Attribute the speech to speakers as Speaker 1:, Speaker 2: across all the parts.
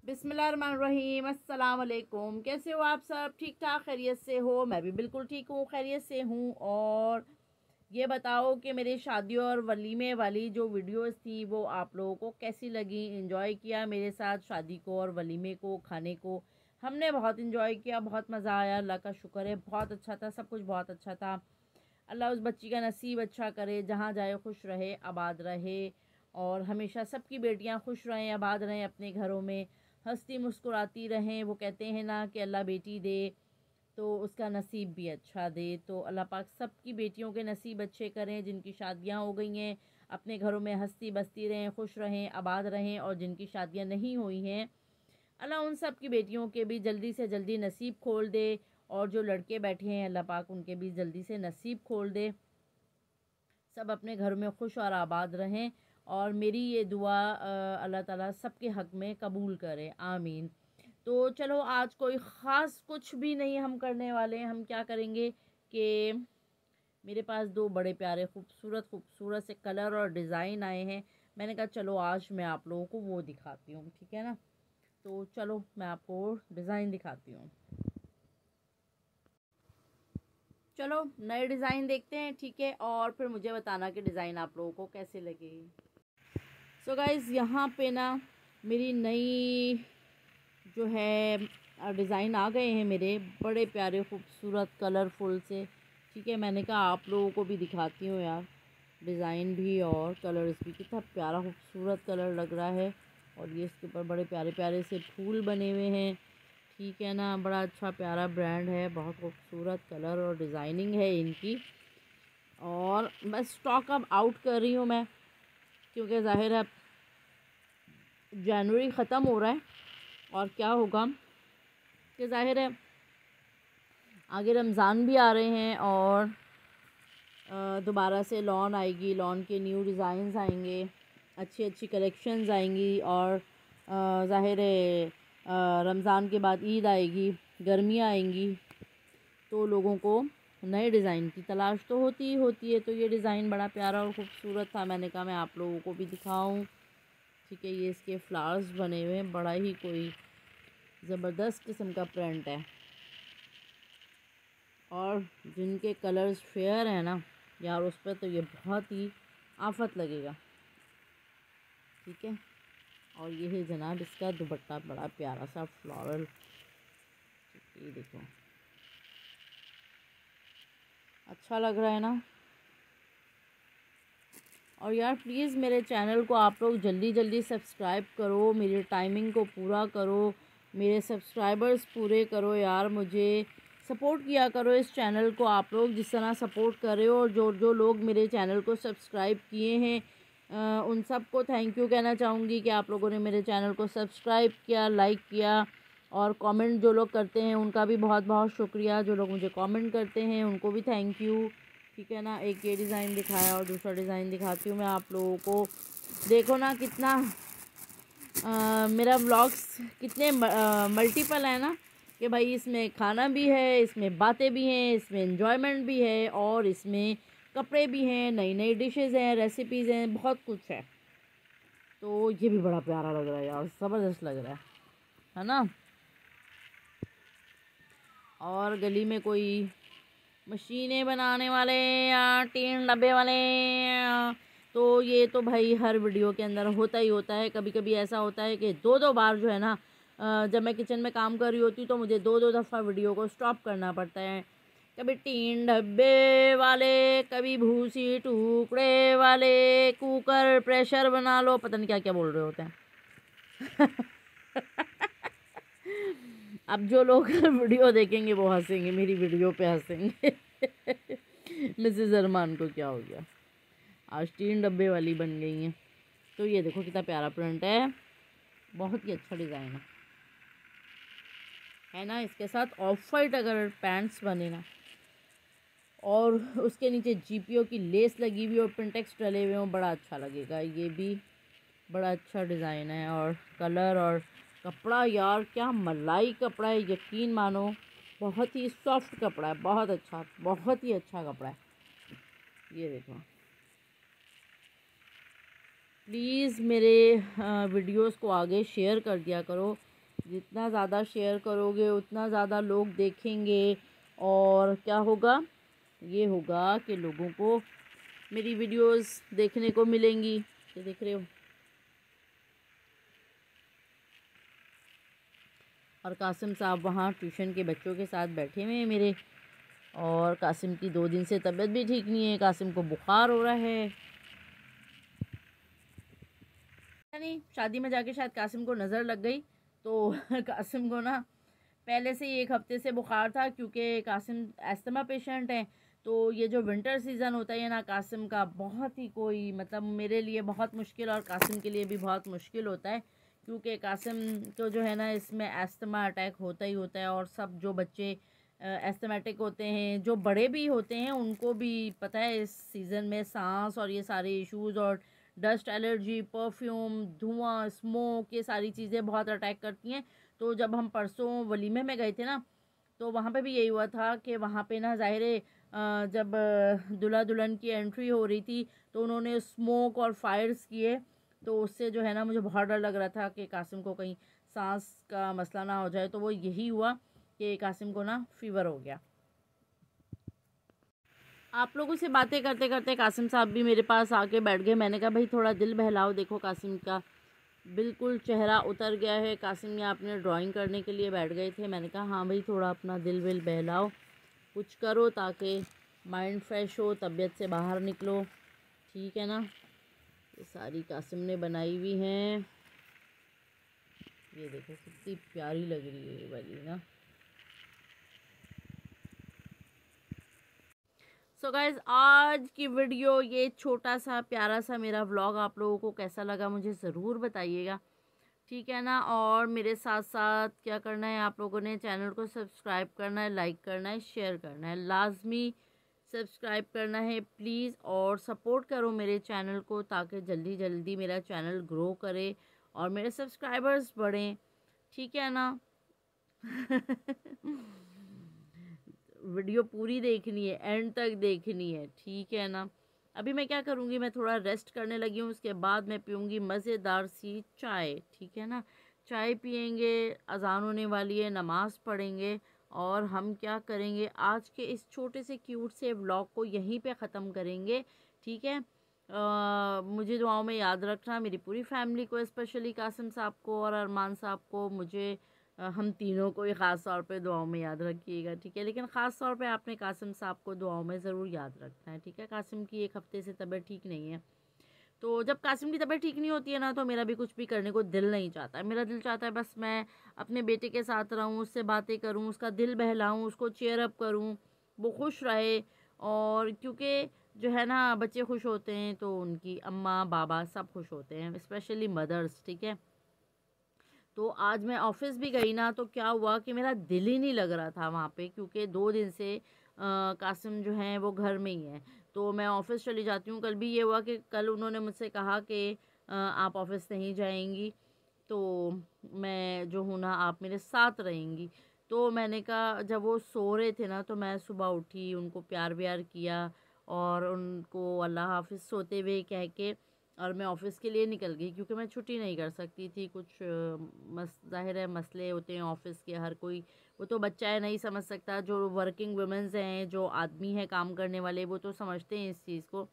Speaker 1: बिस्मिल्लाहिर्रहमानिर्रहीम। अस्सलाम वालेकुम। कैसे हो आप सब? ठीक ठाक खैरियत से हो? मैं भी बिल्कुल ठीक हूँ, खैरियत से हूँ। और ये बताओ कि मेरे शादी और वलीमे वाली जो वीडियोस थी वो आप लोगों को कैसी लगी? एंजॉय किया मेरे साथ शादी को और वलीमे को, खाने को? हमने बहुत एंजॉय किया, बहुत मज़ा आया, अल्लाह का शुक्र है। बहुत अच्छा था, सब कुछ बहुत अच्छा था। अल्लाह उस बच्ची का नसीब अच्छा करे, जहाँ जाए खुश रहे, आबाद रहे। और हमेशा सबकी बेटियां खुश रहें, आबाद रहें, अपने घरों में हंसती मुस्कुराती रहें। वो कहते हैं ना कि अल्लाह बेटी दे तो उसका नसीब भी अच्छा दे। तो अल्लाह पाक सबकी बेटियों के नसीब अच्छे करें। जिनकी शादियां हो गई हैं अपने घरों में हंसती बसती रहें, खुश रहें, आबाद रहें। और जिनकी शादियां नहीं हुई हैं अल्लाह उन सब की बेटियों के भी जल्दी से जल्दी नसीब खोल दे। और जो लड़के बैठे हैं अल्लाह पाक उनके भी जल्दी से नसीब खोल दे। सब अपने घर में खुश और आबाद रहें। और मेरी ये दुआ अल्लाह ताला सबके हक़ में कबूल करे, आमीन। तो चलो आज कोई ख़ास कुछ भी नहीं हम करने वाले हैं। हम क्या करेंगे कि मेरे पास दो बड़े प्यारे खूबसूरत खूबसूरत से कलर और डिज़ाइन आए हैं। मैंने कहा चलो आज मैं आप लोगों को वो दिखाती हूँ, ठीक है ना? तो चलो मैं आपको डिज़ाइन दिखाती हूँ। चलो नए डिज़ाइन देखते हैं, ठीक है? और फिर मुझे बताना कि डिज़ाइन आप लोगों को कैसे लगे। सो गाइज़ यहाँ पे ना मेरी नई जो है डिज़ाइन आ गए हैं मेरे बड़े प्यारे खूबसूरत कलरफुल से, ठीक है? मैंने कहा आप लोगों को भी दिखाती हूँ यार, डिज़ाइन भी और कलर्स भी। कितना प्यारा खूबसूरत कलर लग रहा है। और ये इसके ऊपर बड़े प्यारे प्यारे से फूल बने हुए हैं, ठीक है ना? बड़ा अच्छा प्यारा ब्रांड है, बहुत खूबसूरत कलर और डिज़ाइनिंग है इनकी। और बस स्टॉक अब आउट कर रही हूँ मैं, क्योंकि ज़ाहिर है जनवरी ख़त्म हो रहा है। और क्या होगा कि ज़ाहिर है आगे रमज़ान भी आ रहे हैं और दोबारा से लॉन आएगी, लॉन के न्यू डिज़ाइंस आएंगे, अच्छी अच्छी कलेक्शंस आएंगी। और ज़ाहिर है रमज़ान के बाद ईद आएगी, गर्मियाँ आएंगी, तो लोगों को नए डिज़ाइन की तलाश तो होती ही होती है। तो ये डिज़ाइन बड़ा प्यारा और ख़ूबसूरत था, मैंने कहा मैं आप लोगों को भी दिखाऊं, ठीक है? ये इसके फ्लावर्स बने हुए हैं, बड़ा ही कोई ज़बरदस्त किस्म का प्रिंट है। और जिनके कलर्स फेयर है ना यार, उस पर तो ये बहुत ही आफत लगेगा, ठीक है? और ये है जनाब इसका दुपट्टा, बड़ा प्यारा सा फ्लोरल, ये देखो अच्छा लग रहा है ना? और यार प्लीज़ मेरे चैनल को आप लोग जल्दी जल्दी सब्सक्राइब करो, मेरी टाइमिंग को पूरा करो, मेरे सब्सक्राइबर्स पूरे करो यार, मुझे सपोर्ट किया करो इस चैनल को। आप लोग जिस तरह सपोर्ट कर रहे हो और जो जो लोग मेरे चैनल को सब्सक्राइब किए हैं उन सब को थैंक यू कहना चाहूँगी कि आप लोगों ने मेरे चैनल को सब्सक्राइब किया, लाइक किया। और कमेंट जो लोग करते हैं उनका भी बहुत बहुत शुक्रिया। जो लोग मुझे कमेंट करते हैं उनको भी थैंक यू, ठीक है ना? एक ये डिज़ाइन दिखाया और दूसरा डिज़ाइन दिखाती हूँ मैं आप लोगों को। देखो ना कितना मेरा व्लॉग्स कितने मल्टीपल है ना, कि भाई इसमें खाना भी है, इसमें बातें भी हैं, इसमें एंजॉयमेंट भी है, और इसमें कपड़े भी हैं, नई नई डिशेस हैं, रेसिपीज़ हैं, बहुत कुछ है। तो ये भी बड़ा प्यारा लग रहा है यार, ज़बरदस्त लग रहा है ना? और गली में कोई मशीनें बनाने वाले या टीन डब्बे वाले, तो ये तो भाई हर वीडियो के अंदर होता ही होता है। कभी कभी ऐसा होता है कि दो दो बार जो है ना, जब मैं किचन में काम कर रही होती हूँ तो मुझे दो दो दफ़ा वीडियो को स्टॉप करना पड़ता है। कभी टीन डब्बे वाले, कभी भूसी टुकड़े वाले, कुकर प्रेशर बना लो, पता नहीं क्या क्या बोल रहे होते हैं। अब जो लोग वीडियो देखेंगे वो हंसेंगे, मेरी वीडियो पे हंसेंगे। मिसेस अरमान को क्या हो गया, आज तीन डब्बे वाली बन गई हैं। तो ये देखो कितना प्यारा प्रिंट है, बहुत ही अच्छा डिज़ाइन है ना? इसके साथ ऑफ वाइट अगर पैंट्स बने ना और उसके नीचे जीपीओ की लेस लगी हुई और प्रिंटेक्स डले हुए हों, बड़ा अच्छा लगेगा। ये भी बड़ा अच्छा डिज़ाइन है। और कलर और कपड़ा यार क्या मलाई कपड़ा है, यकीन मानो बहुत ही सॉफ्ट कपड़ा है, बहुत अच्छा, बहुत ही अच्छा कपड़ा है। ये देखो प्लीज़ मेरे वीडियोस को आगे शेयर कर दिया करो, जितना ज़्यादा शेयर करोगे उतना ज़्यादा लोग देखेंगे, और क्या होगा, ये होगा कि लोगों को मेरी वीडियोस देखने को मिलेंगी। ये देख रहे हो। और कासिम साहब वहाँ ट्यूशन के बच्चों के साथ बैठे हुए हैं मेरे, और कासिम की 2 दिन से तबीयत भी ठीक नहीं है, कासिम को बुखार हो रहा है। नहीं, शादी में जाके शायद कासिम को नज़र लग गई, तो कासिम को ना पहले से ही 1 हफ्ते से बुखार था, क्योंकि कासिम अस्थमा पेशेंट हैं। तो ये जो विंटर सीज़न होता है ना कासिम का, बहुत ही कोई मतलब मेरे लिए बहुत मुश्किल और कासिम के लिए भी बहुत मुश्किल होता है, क्योंकि कासिम को जो है ना इसमें अस्थमा अटैक होता ही होता है। और सब जो बच्चे एस्थमेटिक होते हैं, जो बड़े भी होते हैं, उनको भी पता है इस सीज़न में सांस और ये सारे इश्यूज़ और डस्ट एलर्जी, परफ्यूम, धुआं, स्मोक, ये सारी चीज़ें बहुत अटैक करती हैं। तो जब हम परसों वलीमे में गए थे ना, तो वहाँ पे भी यही हुआ था कि वहाँ पे ना ज़ाहिर है जब दूल्हा दुल्हन की एंट्री हो रही थी तो उन्होंने स्मोक और फायर्स किए, तो उससे जो है ना मुझे बहुत डर लग रहा था कि कासिम को कहीं सांस का मसला ना हो जाए। तो वो यही हुआ कि कासिम को ना फ़ीवर हो गया। आप लोगों से बातें करते करते कासिम साहब भी मेरे पास आके बैठ गए। मैंने कहा भाई थोड़ा दिल बहलाओ, देखो कासिम का बिल्कुल चेहरा उतर गया है। कासिम यहाँ अपने ड्राइंग करने के लिए बैठ गए थे। मैंने कहा हाँ भाई थोड़ा अपना दिल विल बहलाओ, कुछ करो ताकि माइंड फ्रेश हो, तबीयत से बाहर निकलो, ठीक है ना। ये सारी कासिम ने बनाई हुई हैं, ये देखो कितनी प्यारी लग रही है ये वाली ना। सो गाइज़ आज की वीडियो, ये छोटा सा प्यारा सा मेरा व्लॉग आप लोगों को कैसा लगा मुझे ज़रूर बताइएगा, ठीक है ना। और मेरे साथ साथ क्या करना है, आप लोगों ने चैनल को सब्सक्राइब करना है, लाइक करना है, शेयर करना है, लाजमी सब्सक्राइब करना है प्लीज़। और सपोर्ट करो मेरे चैनल को ताकि जल्दी जल्दी मेरा चैनल ग्रो करे और मेरे सब्सक्राइबर्स बढ़ें, ठीक है ना। वीडियो पूरी देखनी है, एंड तक देखनी है, ठीक है ना। अभी मैं क्या करूँगी, मैं थोड़ा रेस्ट करने लगी हूँ, उसके बाद मैं पीऊँगी मज़ेदार सी चाय, ठीक है ना। चाय पियेंगे, अज़ान होने वाली है, नमाज़ पढ़ेंगे, और हम क्या करेंगे आज के इस छोटे से क्यूट से व्लॉग को यहीं पे ख़त्म करेंगे, ठीक है। मुझे दुआओं में याद रखना, मेरी पूरी फैमिली को, स्पेशली कासिम साहब को और अरमान साहब को, मुझे हम तीनों को ही ख़ास तौर पे दुआओं में याद रखिएगा, ठीक है। लेकिन ख़ास तौर पे आपने कासिम साहब को दुआओं में ज़रूर याद रखना है, ठीक है। कासिम की 1 हफ़्ते से तबीयत ठीक नहीं है, तो जब कासिम की तबीयत ठीक नहीं होती है ना तो मेरा भी कुछ भी करने को दिल नहीं चाहता है। मेरा दिल चाहता है बस मैं अपने बेटे के साथ रहूँ, उससे बातें करूँ, उसका दिल बहलाऊँ, उसको चेयर अप करूँ, वो खुश रहे। और क्योंकि जो है ना बच्चे खुश होते हैं तो उनकी अम्मा बाबा सब खुश होते हैं, स्पेशली मदर्स, ठीक है। तो आज मैं ऑफ़िस भी गई ना तो क्या हुआ कि मेरा दिल ही नहीं लग रहा था वहाँ पे, क्योंकि 2 दिन से कासिम जो हैं वो घर में ही हैं। तो मैं ऑफ़िस चली जाती हूँ। कल भी ये हुआ कि कल उन्होंने मुझसे कहा कि आप ऑफ़िस नहीं जाएंगी, तो मैं जो हूँ ना आप मेरे साथ रहेंगी। तो मैंने कहा, जब वो सो रहे थे ना तो मैं सुबह उठी, उनको प्यार व्यार किया और उनको अल्लाह हाफ़िज़ सोते हुए कह के, और मैं ऑफ़िस के लिए निकल गई, क्योंकि मैं छुट्टी नहीं कर सकती थी। कुछ ज़ाहिर है मसले होते हैं ऑफ़िस के, हर कोई, वो तो बच्चा है नहीं समझ सकता, जो वर्किंग वुमेन्स हैं, जो आदमी हैं काम करने वाले, वो तो समझते हैं इस चीज़ को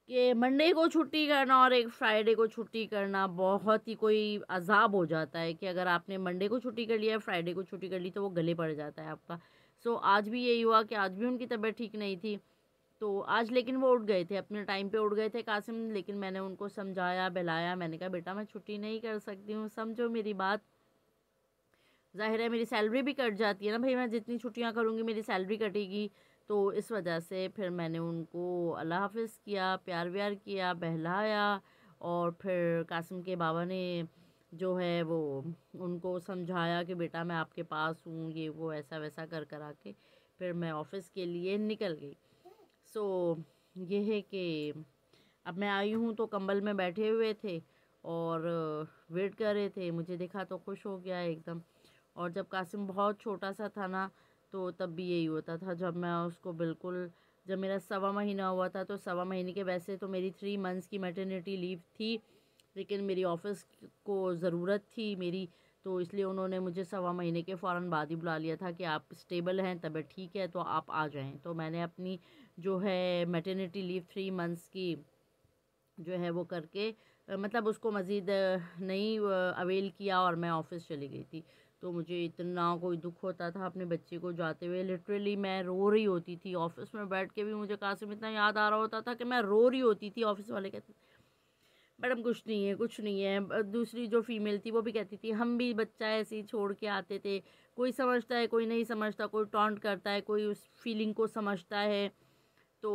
Speaker 1: कि मंडे को छुट्टी करना और एक फ्राइडे को छुट्टी करना बहुत ही कोई अज़ाब हो जाता है, कि अगर आपने मंडे को छुट्टी कर लिया, फ्राइडे को छुट्टी कर ली, तो वो गले पड़ जाता है आपका। सो आज भी यही हुआ कि आज भी उनकी तबीयत ठीक नहीं थी, तो आज लेकिन वो उठ गए थे, अपने टाइम पे उठ गए थे कासिम। लेकिन मैंने उनको समझाया बहलाया, मैंने कहा बेटा मैं छुट्टी नहीं कर सकती हूँ, समझो मेरी बात। ज़ाहिर है मेरी सैलरी भी कट जाती है ना भाई, मैं जितनी छुट्टियाँ करूँगी मेरी सैलरी कटेगी। तो इस वजह से फिर मैंने उनको अल्लाह हाफ़िज़ किया, प्यार व्यार किया, बहलाया। और फिर कासिम के बाबा ने जो है वो उनको समझाया कि बेटा मैं आपके पास हूँ, ये वो ऐसा वैसा कर करा के फिर मैं ऑफ़िस के लिए निकल गई। सो ये है कि अब मैं आई हूँ तो कंबल में बैठे हुए थे और वेट कर रहे थे, मुझे देखा तो खुश हो गया एकदम। और जब कासिम बहुत छोटा सा था ना तो तब भी यही होता था, जब मैं उसको बिल्कुल, जब मेरा 1.25 महीना हुआ था तो 1.25 महीने के, वैसे तो मेरी 3 मंथ्स की मैटरनिटी लीव थी, लेकिन मेरी ऑफ़िस को ज़रूरत थी, मेरी तो इसलिए उन्होंने मुझे 1.25 महीने के फ़ौरन बाद ही बुला लिया था कि आप स्टेबल हैं, तबीयत ठीक है तो आप आ जाएं। तो मैंने अपनी जो है मैटरनिटी लीव 3 मंथ्स की जो है वो करके मतलब उसको मज़ीद नहीं अवेल किया और मैं ऑफ़िस चली गई थी। तो मुझे इतना कोई दुख होता था अपने बच्चे को जाते हुए, लिटरली मैं रो रही होती थी ऑफ़िस में बैठ के भी। मुझे कासिम इतना याद आ रहा होता था कि मैं रो रही होती थी। ऑफ़िस वाले कहते मैडम कुछ नहीं है, कुछ नहीं है। दूसरी जो फीमेल थी वो भी कहती थी हम भी बच्चा ऐसे ही छोड़ के आते थे, कोई समझता है कोई नहीं समझता, कोई टॉन्ट करता है कोई उस फीलिंग को समझता है। तो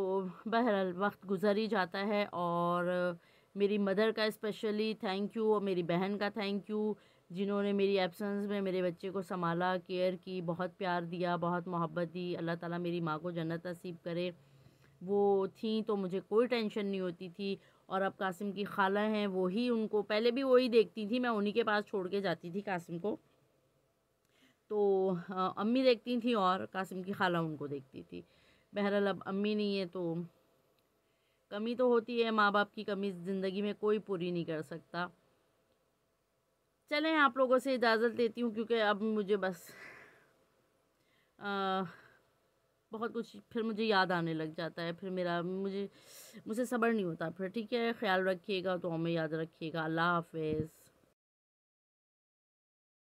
Speaker 1: बहरहाल वक्त गुजर ही जाता है। और मेरी मदर का स्पेशली थैंक यू और मेरी बहन का थैंक यू, जिन्होंने मेरी एब्सेंस में मेरे बच्चे को संभाला, केयर की, बहुत प्यार दिया, बहुत मोहब्बत दी। अल्लाह ताला मेरी माँ को जन्नत नसीब करे। वो थी तो मुझे कोई टेंशन नहीं होती थी। और अब कासिम की खाला हैं, वो ही उनको पहले भी वही देखती थी, मैं उन्हीं के पास छोड़ के जाती थी कासिम को। तो अम्मी देखती थी और कासिम की खाला उनको देखती थी। बहरहाल अब अम्मी नहीं है तो कमी तो होती है, माँ बाप की कमी ज़िंदगी में कोई पूरी नहीं कर सकता। चलें आप लोगों से इजाज़त लेती हूँ क्योंकि अब मुझे बस आ, बहुत कुछ फिर मुझे याद आने लग जाता है, फिर मुझसे सब्र नहीं होता फिर। ठीक है, ख्याल रखिएगा तो हमें याद रखिएगा। अल्लाह हाफिज़।